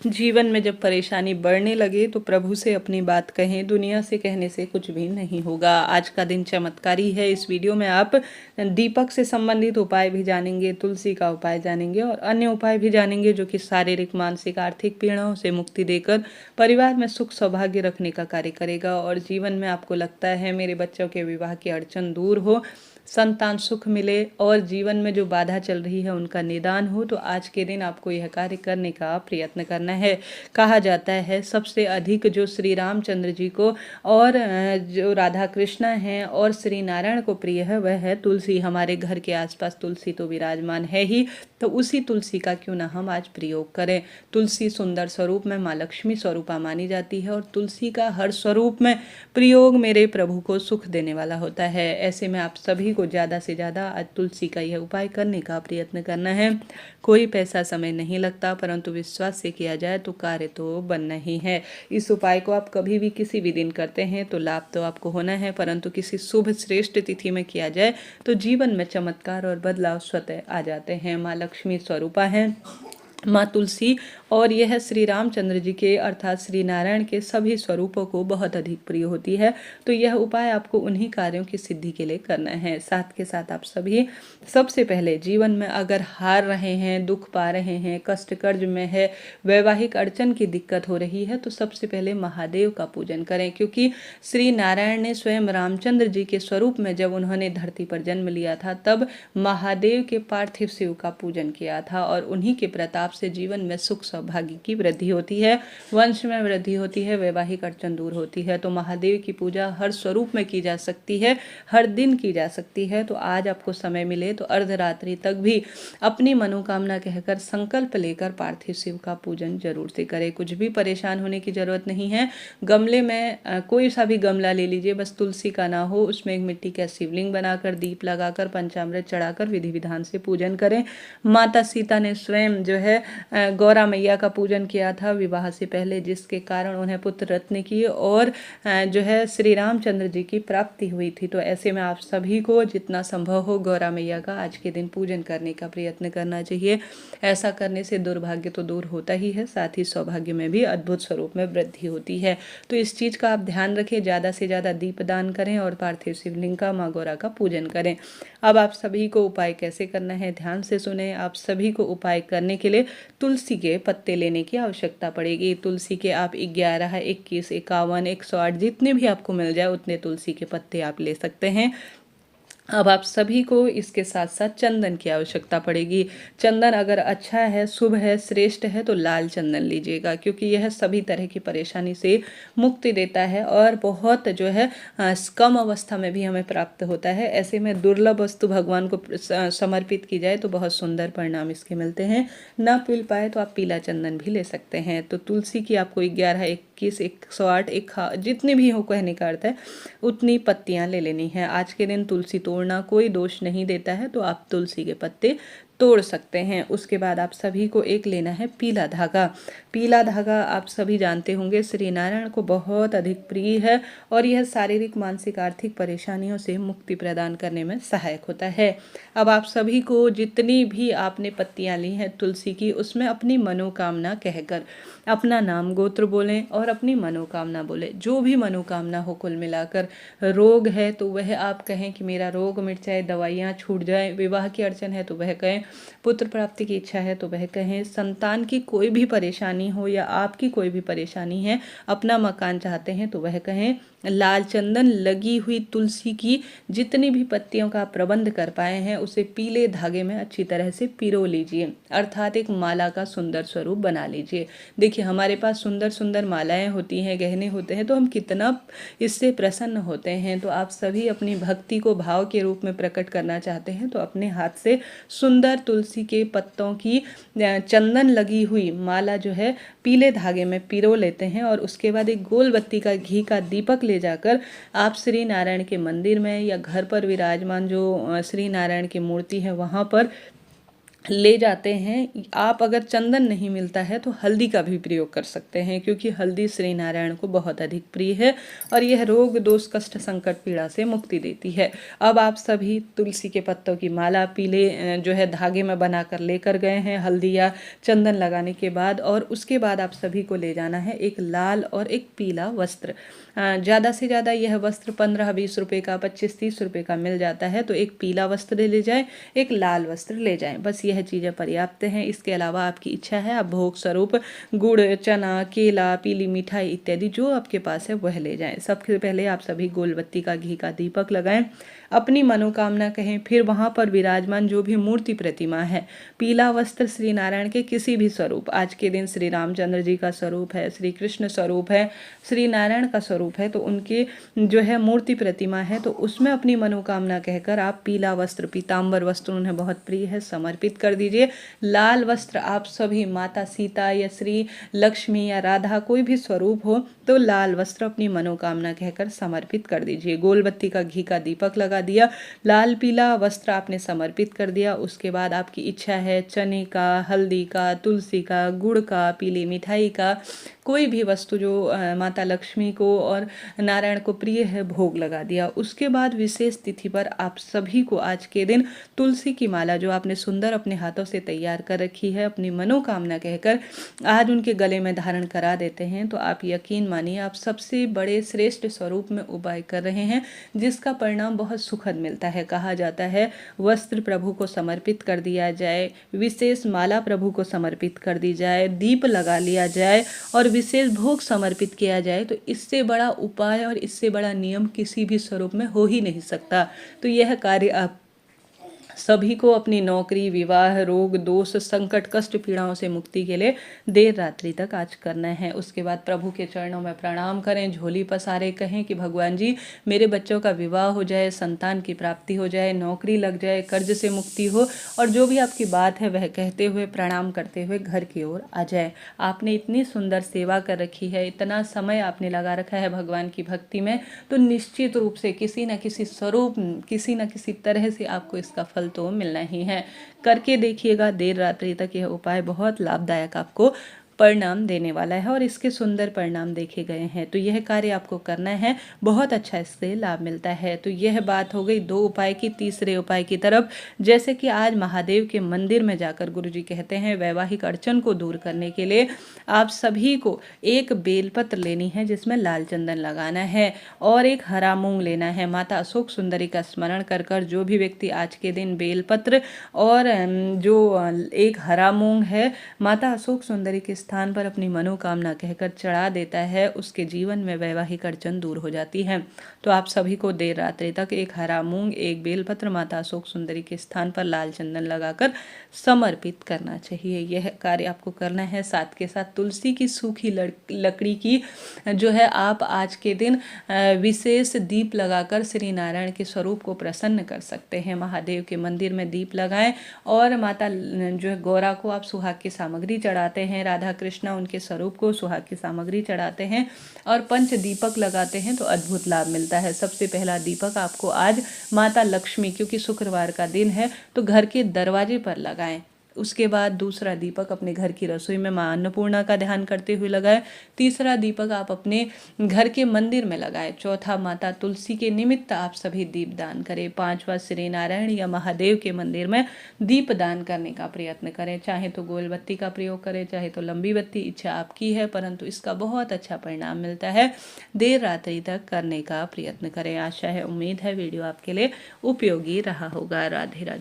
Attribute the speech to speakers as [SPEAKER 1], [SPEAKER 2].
[SPEAKER 1] जीवन में जब परेशानी बढ़ने लगे तो प्रभु से अपनी बात कहें, दुनिया से कहने से कुछ भी नहीं होगा। आज का दिन चमत्कारी है। इस वीडियो में आप दीपक से संबंधित उपाय भी जानेंगे, तुलसी का उपाय जानेंगे और अन्य उपाय भी जानेंगे जो कि शारीरिक, मानसिक, आर्थिक पीड़ाओं से मुक्ति देकर परिवार में सुख सौभाग्य रखने का कार्य करेगा। और जीवन में आपको लगता है मेरे बच्चों के विवाह की अड़चन दूर हो, संतान सुख मिले और जीवन में जो बाधा चल रही है उनका निदान हो, तो आज के दिन आपको यह कार्य करने का प्रयत्न करना है। कहा जाता है सबसे अधिक जो श्री रामचंद्र जी को और जो राधा कृष्ण हैं और श्री नारायण को प्रिय है वह है तुलसी। हमारे घर के आसपास तुलसी तो विराजमान है ही, तो उसी तुलसी का क्यों ना हम आज प्रयोग करें। तुलसी सुंदर स्वरूप में माँ लक्ष्मी स्वरूपा मानी जाती है और तुलसी का हर स्वरूप में प्रयोग मेरे प्रभु को सुख देने वाला होता है। ऐसे में आप सभी को ज़्यादा से ज़्यादा आज तुलसी का यह उपाय करने का प्रयत्न करना है। कोई पैसा समय नहीं लगता, परंतु विश्वास से किया जाए तो कार्य तो बनना ही है। इस उपाय को आप कभी भी किसी भी दिन करते हैं तो लाभ तो आपको होना है, परंतु किसी शुभ श्रेष्ठ तिथि में किया जाए तो जीवन में चमत्कार और बदलाव स्वतः आ जाते हैं। माँ लक्ष्मी स्वरूपा है माँ तुलसी, और यह श्री रामचंद्र जी के अर्थात श्री नारायण के सभी स्वरूपों को बहुत अधिक प्रिय होती है। तो यह उपाय आपको उन्हीं कार्यों की सिद्धि के लिए करना है। साथ के साथ आप सभी सबसे पहले जीवन में अगर हार रहे हैं, दुख पा रहे हैं, कष्ट कर्ज में है, वैवाहिक अड़चन की दिक्कत हो रही है, तो सबसे पहले महादेव का पूजन करें, क्योंकि श्री नारायण ने स्वयं रामचंद्र जी के स्वरूप में जब उन्होंने धरती पर जन्म लिया था तब महादेव के पार्थिव शिव का पूजन किया था और उन्हीं के प्रताप से जीवन में सुख सौभाग्य की वृद्धि होती है, वंश में वृद्धि होती है, वैवाहिक अड़चन दूर होती है। तो महादेव की पूजा हर स्वरूप में की जा सकती है, हर दिन की जा सकती है। तो आज आपको समय मिले तो अर्धरात्रि तक भी अपनी मनोकामना कहकर संकल्प लेकर पार्थिव शिव का पूजन जरूर से करें। कुछ भी परेशान होने की जरूरत नहीं है। गमले में कोई सा भी गमला ले लीजिए, बस तुलसी का ना हो, उसमें एक मिट्टी का शिवलिंग बनाकर दीप लगाकर पंचामृत चढ़ाकर विधि विधान से पूजन करें। माता सीता ने स्वयं जो है गौरा मैया का पूजन किया था विवाह से पहले, जिसके कारण उन्हें पुत्र रत्न की और जो है श्री रामचंद्र जी की प्राप्ति हुई थी। तो ऐसे में आप सभी को जितना संभव हो गौरा मैया का आज के दिन पूजन करने का प्रयत्न करना चाहिए। ऐसा करने से दुर्भाग्य तो दूर होता ही है, साथ ही सौभाग्य में भी अद्भुत स्वरूप में वृद्धि होती है। तो इस चीज़ का आप ध्यान रखें, ज़्यादा से ज़्यादा दीपदान करें और पार्थिव शिवलिंग का माँ गौरा का पूजन करें। अब आप सभी को उपाय कैसे करना है ध्यान से सुने। आप सभी को उपाय करने के लिए तुलसी के पत्ते लेने की आवश्यकता पड़ेगी। तुलसी के आप 11, 21, 51, 108 जितने भी आपको मिल जाए उतने तुलसी के पत्ते आप ले सकते हैं। अब आप सभी को इसके साथ साथ चंदन की आवश्यकता पड़ेगी। चंदन अगर अच्छा है, शुभ है, श्रेष्ठ है तो लाल चंदन लीजिएगा, क्योंकि यह सभी तरह की परेशानी से मुक्ति देता है और बहुत जो है कम अवस्था में भी हमें प्राप्त होता है। ऐसे में दुर्लभ वस्तु भगवान को समर्पित की जाए तो बहुत सुंदर परिणाम इसके मिलते हैं। ना मिल पाए तो आप पीला चंदन भी ले सकते हैं। तो तुलसी की आपको 11, 21, 108 जितनी भी हो कहने का अर्थ है उतनी पत्तियां ले लेनी है। आज के दिन तुलसी तोड़ना कोई दोष नहीं देता है, तो आप तुलसी के पत्ते तोड़ सकते हैं। उसके बाद आप सभी को एक लेना है पीला धागा। पीला धागा आप सभी जानते होंगे श्री नारायण को बहुत अधिक प्रिय है और यह शारीरिक, मानसिक, आर्थिक परेशानियों से मुक्ति प्रदान करने में सहायक होता है। अब आप सभी को जितनी भी आपने पत्तियां ली हैं तुलसी की, उसमें अपनी मनोकामना कहकर अपना नाम गोत्र बोलें और अपनी मनोकामना बोलें। जो भी मनोकामना हो कुल मिलाकर, रोग है तो वह आप कहें कि मेरा रोग मिट जाए, दवाइयाँ छूट जाए, विवाह की अड़चन है तो वह कहें, पुत्र प्राप्ति की इच्छा है तो वह कहें, संतान की कोई भी परेशानी हो या आपकी कोई भी परेशानी है, अपना मकान चाहते हैं तो वह कहें। लाल चंदन लगी हुई तुलसी की जितनी भी पत्तियों का प्रबंध कर पाए हैं उसे पीले धागे में अच्छी तरह से पिरो लीजिए, अर्थात एक माला का सुंदर स्वरूप बना लीजिए। देखिए हमारे पास सुंदर सुंदर मालाएं होती हैं, गहने होते हैं, तो हम कितना इससे प्रसन्न होते हैं। तो आप सभी अपनी भक्ति को भाव के रूप में प्रकट करना चाहते हैं तो अपने हाथ से सुंदर तुलसी के पत्तों की चंदन लगी हुई माला जो है पीले धागे में पिरो लेते हैं और उसके बाद एक गोल बत्ती का घी का दीपक ले जाकर आप श्री नारायण के मंदिर में या घर पर विराजमान जो श्री नारायण की मूर्ति है वहाँ पर ले जाते हैं। आप अगर चंदन नहीं मिलता है तो हल्दी का भी प्रयोग कर सकते हैं, क्योंकि हल्दी श्री नारायण को बहुत अधिक प्रिय है और यह रोग दोष कष्ट संकट पीड़ा से मुक्ति देती है। अब आप सभी तुलसी के पत्तों की माला पीले जो है धागे में बनाकर लेकर गए हैं हल्दी या चंदन लगाने के बाद, और उसके बाद आप सभी को ले जाना है एक लाल और एक पीला वस्त्र। ज़्यादा से ज़्यादा यह वस्त्र 15-20 रुपये का, 25-30 रुपये का मिल जाता है, तो एक पीला वस्त्र ले जाएं, एक लाल वस्त्र ले जाएं, बस यह चीज़ें पर्याप्त हैं। इसके अलावा आपकी इच्छा है आप भोग स्वरूप गुड़, चना, केला, पीली मिठाई इत्यादि जो आपके पास है वह ले जाएं। सबसे पहले आप सभी गोलबत्ती का घी का दीपक लगाएं, अपनी मनोकामना कहें, फिर वहां पर विराजमान जो भी मूर्ति प्रतिमा है, पीला वस्त्र श्री नारायण के किसी भी स्वरूप, आज के दिन श्री रामचंद्र जी का स्वरूप है, श्री कृष्ण स्वरूप है, श्री नारायण का स्वरूप है, तो उनके जो है मूर्ति प्रतिमा है, तो उसमें अपनी मनोकामना कहकर आप पीला वस्त्र, पीताम्बर वस्त्र उन्हें बहुत प्रिय है, समर्पित कर दीजिए। लाल वस्त्र आप सभी माता सीता या श्री लक्ष्मी या राधा कोई भी स्वरूप हो तो लाल वस्त्र अपनी मनोकामना कहकर समर्पित कर दीजिए। गोलबत्ती का घी का दीपक लगा दिया, लाल पीला वस्त्र आपने समर्पित कर दिया। उसके बाद आपकी इच्छा है चने का, हल्दी का, तुलसी का, गुड़ का, पीली मिठाई का, कोई भी वस्तु जो माता लक्ष्मी को और नारायण को प्रिय है भोग लगा दिया। उसके बाद विशेष तिथि पर आप सभी को आज के दिन तुलसी की माला जो आपने सुंदर अपने हाथों से तैयार कर रखी है अपनी मनोकामना कहकर आज उनके गले में धारण करा देते हैं। तो आप यकीन मानिए आप सबसे बड़े श्रेष्ठ स्वरूप में उपाय कर रहे हैं, जिसका परिणाम बहुत सुखद मिलता है। कहा जाता है वस्त्र प्रभु को समर्पित कर दिया जाए, विशेष माला प्रभु को समर्पित कर दी जाए, दीप लगा लिया जाए और विशेष भोग समर्पित किया जाए, तो इससे बड़ा उपाय और इससे बड़ा नियम किसी भी स्वरूप में हो ही नहीं सकता। तो यह कार्य आप सभी को अपनी नौकरी, विवाह, रोग, दोष, संकट, कष्ट, पीड़ाओं से मुक्ति के लिए देर रात्रि तक आज करना है। उसके बाद प्रभु के चरणों में प्रणाम करें, झोली पसारे, कहें कि भगवान जी मेरे बच्चों का विवाह हो जाए, संतान की प्राप्ति हो जाए, नौकरी लग जाए, कर्ज से मुक्ति हो, और जो भी आपकी बात है वह कहते हुए प्रणाम करते हुए घर की ओर आ जाए। आपने इतनी सुंदर सेवा कर रखी है, इतना समय आपने लगा रखा है भगवान की भक्ति में, तो निश्चित रूप से किसी न किसी स्वरूप, किसी न किसी तरह से आपको इसका फल तो मिलना ही है। करके देखिएगा, देर रात्रि तक यह उपाय बहुत लाभदायक आपको परिणाम देने वाला है और इसके सुंदर परिणाम देखे गए हैं। तो यह कार्य आपको करना है, बहुत अच्छा इससे लाभ मिलता है। तो यह बात हो गई 2 उपाय की। तीसरे उपाय की तरफ, जैसे कि आज महादेव के मंदिर में जाकर गुरुजी कहते हैं वैवाहिक अड़चन को दूर करने के लिए आप सभी को एक बेलपत्र लेनी है जिसमें लाल चंदन लगाना है और एक हरा मूंग लेना है। माता अशोक सुंदरी का स्मरण कर कर जो भी व्यक्ति आज के दिन बेलपत्र और जो एक हरा मूंग है माता अशोक सुंदरी के स्थान पर अपनी मनोकामना कहकर चढ़ा देता है, उसके जीवन में वैवाहिक अड़चन दूर हो जाती है। तो आप सभी को देर रात्रि तक एक हरा मूंग, एक बेलपत्र माता अशोक सुंदरी के स्थान पर लाल चंदन लगाकर समर्पित करना चाहिए। यह कार्य आपको करना है। साथ के साथ तुलसी की सूखी लकड़ी की जो है आप आज के दिन विशेष दीप लगाकर श्री नारायण के स्वरूप को प्रसन्न कर सकते हैं। महादेव के मंदिर में दीप लगाएं और माता जो है गौरा को आप सुहाग की सामग्री चढ़ाते हैं, राधा कृष्णा उनके स्वरूप को सुहाग की सामग्री चढ़ाते हैं और पंच दीपक लगाते हैं, तो अद्भुत लाभ मिलता है। सबसे पहला दीपक आपको आज माता लक्ष्मी, क्योंकि शुक्रवार का दिन है तो घर के दरवाजे पर लगाएं। उसके बाद दूसरा दीपक अपने घर की रसोई में मां अन्नपूर्णा का ध्यान करते हुए लगाएं। तीसरा दीपक आप अपने घर के मंदिर में लगाएं। चौथा माता तुलसी के निमित्त आप सभी दीप दान करें। 5वां श्री नारायण या महादेव के मंदिर में दीप दान करने का प्रयत्न करें। चाहे तो गोल बत्ती का प्रयोग करें, चाहे तो लंबी बत्ती, इच्छा आपकी है, परंतु इसका बहुत अच्छा परिणाम मिलता है। देर रात्रि तक करने का प्रयत्न करें। आशा है, उम्मीद है वीडियो आपके लिए उपयोगी रहा होगा। राधे राधे।